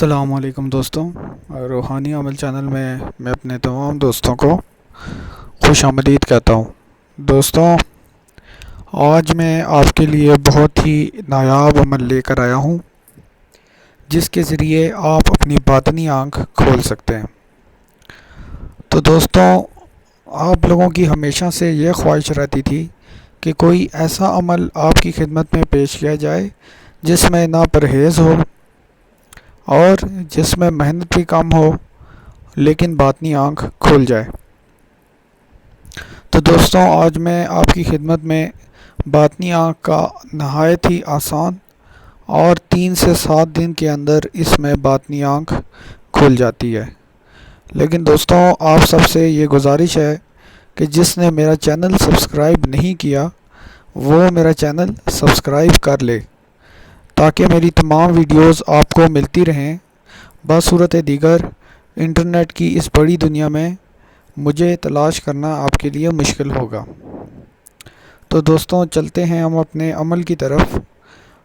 السلام علیکم دوستوں، روحانی عمل چینل میں اپنے تمام دوستوں کو خوش آمدید کہتا ہوں۔ دوستوں، آج میں آپ کے لیے بہت ہی نایاب عمل لے کر آیا ہوں جس کے ذریعے آپ اپنی باطنی آنکھ کھول سکتے ہیں۔ تو دوستوں، آپ لوگوں کی ہمیشہ سے یہ خواہش رہتی تھی کہ کوئی ایسا عمل آپ کی خدمت میں پیش کیا جائے جس میں نہ پرہیز ہو اور جس میں محنت بھی کم ہو لیکن باطنی آنکھ کھل جائے۔ تو دوستوں، آج میں آپ کی خدمت میں باطنی آنکھ کا نہایت ہی آسان اور 3 سے 7 دن کے اندر اس میں باطنی آنکھ کھل جاتی ہے۔ لیکن دوستوں، آپ سب سے یہ گزارش ہے کہ جس نے میرا چینل سبسکرائب نہیں کیا وہ میرا چینل سبسکرائب کر لے تاکہ میری تمام ویڈیوز آپ کو ملتی رہیں۔ بصورت دیگر انٹرنیٹ کی اس بڑی دنیا میں مجھے تلاش کرنا آپ کے لیے مشکل ہوگا۔ تو دوستوں، چلتے ہیں ہم اپنے عمل کی طرف۔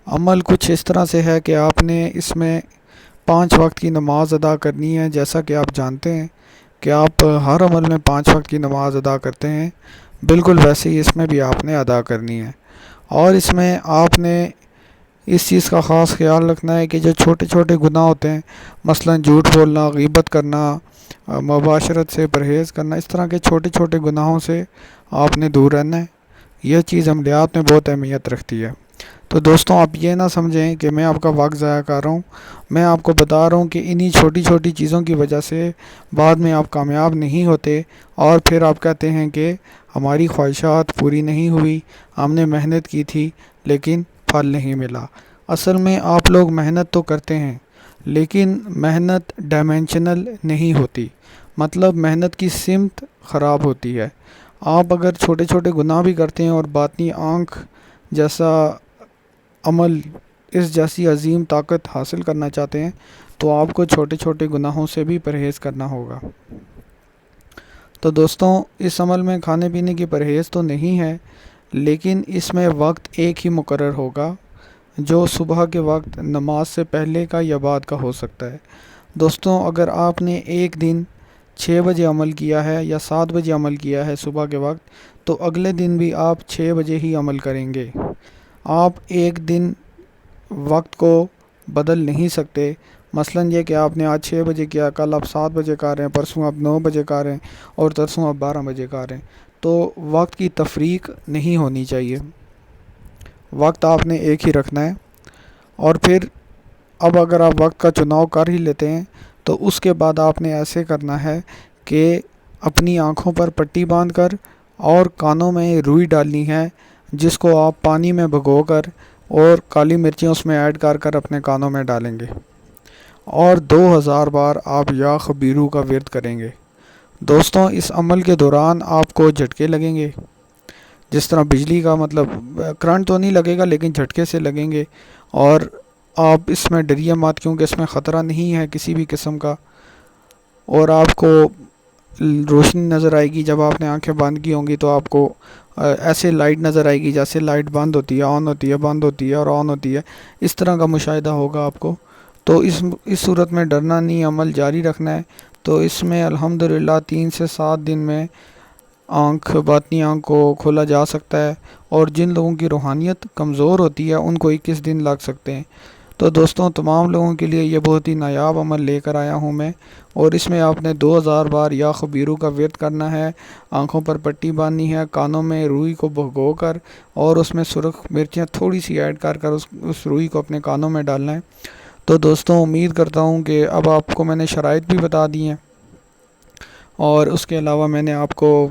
عمل کچھ اس طرح سے ہے کہ آپ نے اس میں 5 وقت کی نماز ادا کرنی ہے۔ جیسا کہ آپ جانتے ہیں کہ آپ ہر عمل میں 5 وقت کی نماز ادا کرتے ہیں، بالکل ویسے ہی اس میں بھی آپ نے ادا کرنی ہے۔ اور اس میں آپ نے اس چیز کا خاص خیال رکھنا ہے کہ جو چھوٹے چھوٹے گناہ ہوتے ہیں، مثلا جھوٹ بولنا، غیبت کرنا، مباشرت سے پرہیز کرنا، اس طرح کے چھوٹے چھوٹے گناہوں سے آپ نے دور رہنا ہے۔ یہ چیز عملیات میں بہت اہمیت رکھتی ہے۔ تو دوستوں، آپ یہ نہ سمجھیں کہ میں آپ کا وقت ضائع کر رہا ہوں۔ میں آپ کو بتا رہا ہوں کہ انہی چھوٹی چھوٹی چیزوں کی وجہ سے بعد میں آپ کامیاب نہیں ہوتے اور پھر آپ کہتے ہیں کہ ہماری خواہشات پوری نہیں ہوئی، ہم نے محنت کی تھی لیکن پھل نہیں ملا۔ اصل میں آپ لوگ محنت تو کرتے ہیں لیکن محنت ڈائمینشنل نہیں ہوتی، مطلب محنت کی سمت خراب ہوتی ہے۔ آپ اگر چھوٹے چھوٹے گناہ بھی کرتے ہیں اور باطنی آنکھ جیسا عمل، اس جیسی عظیم طاقت حاصل کرنا چاہتے ہیں تو آپ کو چھوٹے چھوٹے گناہوں سے بھی پرہیز کرنا ہوگا۔ تو دوستوں، اس عمل میں کھانے پینے کی پرہیز تو نہیں ہے، لیکن اس میں وقت ایک ہی مقرر ہوگا جو صبح کے وقت نماز سے پہلے کا یا بعد کا ہو سکتا ہے۔ دوستوں، اگر آپ نے ایک دن 6 بجے عمل کیا ہے یا 7 بجے عمل کیا ہے صبح کے وقت، تو اگلے دن بھی آپ 6 بجے ہی عمل کریں گے۔ آپ ایک دن وقت کو بدل نہیں سکتے۔ مثلا یہ کہ آپ نے آج 6 بجے کیا، کل آپ 7 بجے کر رہے ہیں، پرسوں آپ 9 بجے کر رہے ہیں اور ترسوں آپ 12 بجے کر رہے ہیں، تو وقت کی تفریق نہیں ہونی چاہیے۔ وقت آپ نے ایک ہی رکھنا ہے۔ اور پھر اب اگر آپ وقت کا چناؤ کر ہی لیتے ہیں تو اس کے بعد آپ نے ایسے کرنا ہے کہ اپنی آنکھوں پر پٹی باندھ کر اور کانوں میں روئی ڈالنی ہے، جس کو آپ پانی میں بھگو کر اور کالی مرچیں اس میں ایڈ کر کر اپنے کانوں میں ڈالیں گے اور 2000 بار آپ یا خبیرو کا ورد کریں گے۔ دوستوں، اس عمل کے دوران آپ کو جھٹکے لگیں گے، جس طرح بجلی کا، مطلب کرنٹ تو نہیں لگے گا لیکن جھٹکے سے لگیں گے، اور آپ اس میں ڈریے مت کیونکہ اس میں خطرہ نہیں ہے کسی بھی قسم کا، اور آپ کو روشنی نظر آئے گی۔ جب آپ نے آنکھیں بند کی ہوں گی تو آپ کو ایسے لائٹ نظر آئے گی جیسے لائٹ بند ہوتی ہے، آن ہوتی ہے، بند ہوتی ہے اور آن ہوتی ہے، اس طرح کا مشاہدہ ہوگا آپ کو۔ تو اس صورت میں ڈرنا نہیں، عمل جاری رکھنا ہے۔ تو اس میں الحمدللہ 3 سے 7 دن میں باطنی آنکھ کو کھولا جا سکتا ہے، اور جن لوگوں کی روحانیت کمزور ہوتی ہے ان کو 21 دن لگ سکتے ہیں۔ تو دوستوں، تمام لوگوں کے لیے یہ بہت ہی نایاب عمل لے کر آیا ہوں میں، اور اس میں آپ نے 2000 بار یا خبیرو کا ورد کرنا ہے، آنکھوں پر پٹی باندھنی ہے، کانوں میں روئی کو بھگو کر اور اس میں سرخ مرچیں تھوڑی سی ایڈ کر کر اس روئی کو اپنے کانوں میں ڈالنا ہے۔ تو دوستوں، امید کرتا ہوں کہ اب آپ کو میں نے شرائط بھی بتا دی ہیں، اور اس کے علاوہ میں نے آپ کو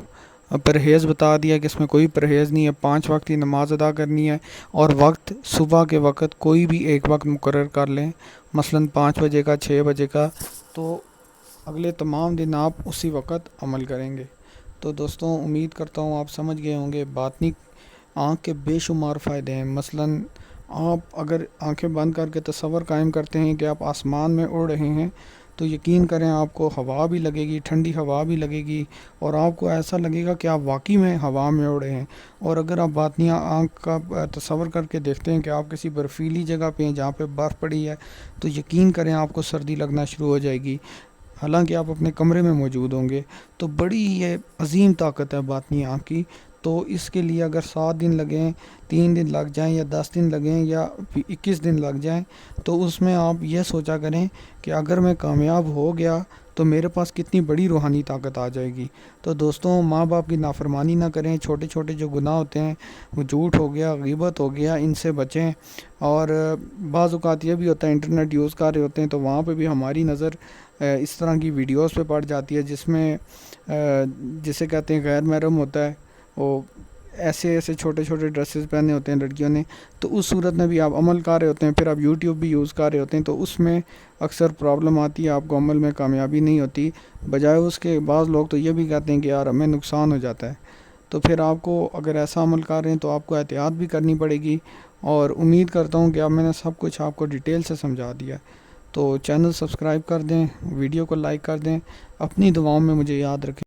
پرہیز بتا دیا کہ اس میں کوئی پرہیز نہیں ہے، 5 وقت کی نماز ادا کرنی ہے، اور وقت صبح کے وقت کوئی بھی ایک وقت مقرر کر لیں، مثلا 5 بجے کا، 6 بجے کا، تو اگلے تمام دن آپ اسی وقت عمل کریں گے۔ تو دوستوں، امید کرتا ہوں آپ سمجھ گئے ہوں گے باطنی آنکھ کے بے شمار فائدے ہیں۔ مثلا آپ اگر آنکھیں بند کر کے تصور قائم کرتے ہیں کہ آپ آسمان میں اڑ رہے ہیں، تو یقین کریں آپ کو ہوا بھی لگے گی، ٹھنڈی ہوا بھی لگے گی، اور آپ کو ایسا لگے گا کہ آپ واقعی میں ہوا میں اڑے ہیں۔ اور اگر آپ باطنی آنکھ کا تصور کر کے دیکھتے ہیں کہ آپ کسی برفیلی جگہ پہ ہیں جہاں پہ برف پڑی ہے، تو یقین کریں آپ کو سردی لگنا شروع ہو جائے گی، حالانکہ آپ اپنے کمرے میں موجود ہوں گے۔ تو بڑی یہ عظیم طاقت ہے باطنی آنکھ کی۔ تو اس کے لیے اگر 7 دن لگیں، 3 دن لگ جائیں، یا 10 دن لگیں، یا 21 دن لگ جائیں، تو اس میں آپ یہ سوچا کریں کہ اگر میں کامیاب ہو گیا تو میرے پاس کتنی بڑی روحانی طاقت آ جائے گی۔ تو دوستوں، ماں باپ کی نافرمانی نہ کریں، چھوٹے چھوٹے جو گناہ ہوتے ہیں، وہ جھوٹ ہو گیا، غیبت ہو گیا، ان سے بچیں۔ اور بعض اوقات یہ بھی ہوتا ہے انٹرنیٹ یوز کر رہے ہوتے ہیں تو وہاں پہ بھی ہماری نظر اس طرح کی ویڈیوز پہ پڑ جاتی ہے جس میں جسے کہتے ہیں غیر محرم ہوتا ہے، وہ ایسے ایسے چھوٹے چھوٹے ڈریسز پہنے ہوتے ہیں لڑکیوں نے، تو اس صورت میں بھی آپ عمل کر رہے ہوتے ہیں، پھر آپ یوٹیوب بھی یوز کر رہے ہوتے ہیں، تو اس میں اکثر پرابلم آتی ہے، آپ کو عمل میں کامیابی نہیں ہوتی۔ بجائے اس کے بعض لوگ تو یہ بھی کہتے ہیں کہ یار ہمیں نقصان ہو جاتا ہے۔ تو پھر آپ کو اگر ایسا عمل کر رہے ہیں تو آپ کو احتیاط بھی کرنی پڑے گی، اور امید کرتا ہوں کہ اب میں نے سب کچھ آپ کو ڈیٹیل سے سمجھا دیا ہے۔ تو چینل سبسکرائب کر دیں، ویڈیو کو لائک کر دیں، اپنی دعاؤں میں مجھے یاد رکھیں۔